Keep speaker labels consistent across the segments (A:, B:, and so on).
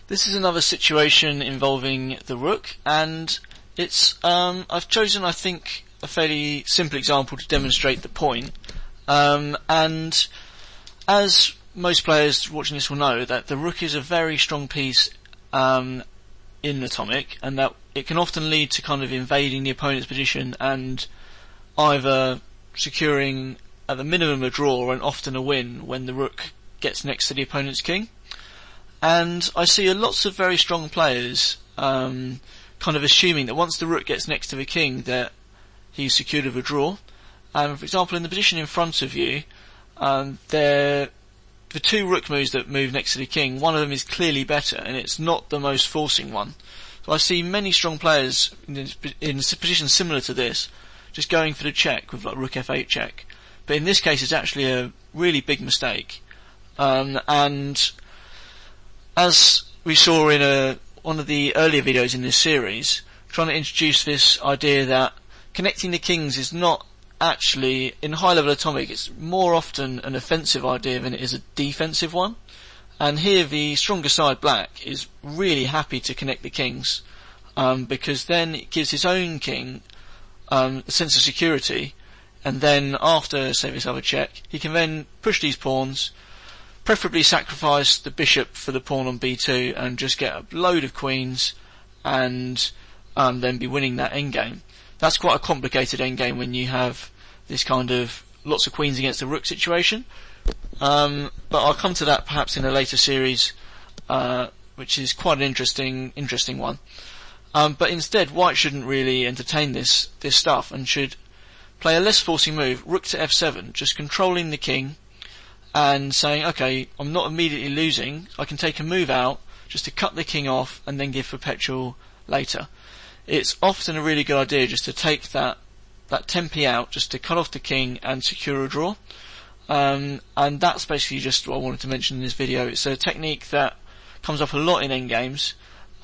A: This is another situation involving the rook, and it's I've chosen, I think, a fairly simple example to demonstrate the point. And as most players watching this will know, that the rook is a very strong piece in Atomic, and that it can often lead to kind of invading the opponent's position and either securing at the minimum a draw and often a win when the rook gets next to the opponent's king. And I see lots of very strong players kind of assuming that once the rook gets next to the king that he's secured with a draw. For example, in the position in front of you, the two rook moves that move next to the king, one of them is clearly better, and it's not the most forcing one. So I see many strong players in positions similar to this, just going for the check with like rook f8 check. But in this case, it's actually a really big mistake. And as we saw in one of the earlier videos in this series, trying to introduce this idea that connecting the kings is not actually, in high level Atomic, it's more often an offensive idea than it is a defensive one. And here the stronger side, black, is really happy to connect the kings, because then it gives his own king a sense of security, and then after, say, this other check, he can then push these pawns, preferably sacrifice the bishop for the pawn on b2 and just get a load of queens and then be winning that endgame. That's quite a complicated endgame when you have this kind of lots of queens against a rook situation. But I'll come to that perhaps in a later series, which is quite an interesting one. But instead, white shouldn't really entertain this stuff and should play a less forcing move, rook to f7, just controlling the king and saying, okay, I'm not immediately losing, I can take a move out just to cut the king off and then give Perpetual later. It's often a really good idea just to take that tempi out, just to cut off the king and secure a draw. And that's basically just what I wanted to mention in this video. It's a technique that comes up a lot in endgames,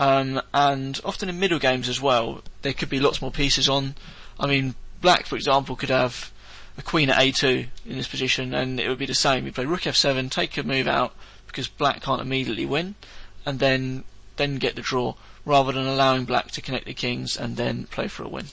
A: and often in middle games as well. There could be lots more pieces on. I mean, black, for example, could have a queen at a2 in this position, and it would be the same. You play rook f7, take a move out because black can't immediately win, and then get the draw, rather than allowing black to connect the kings and then play for a win.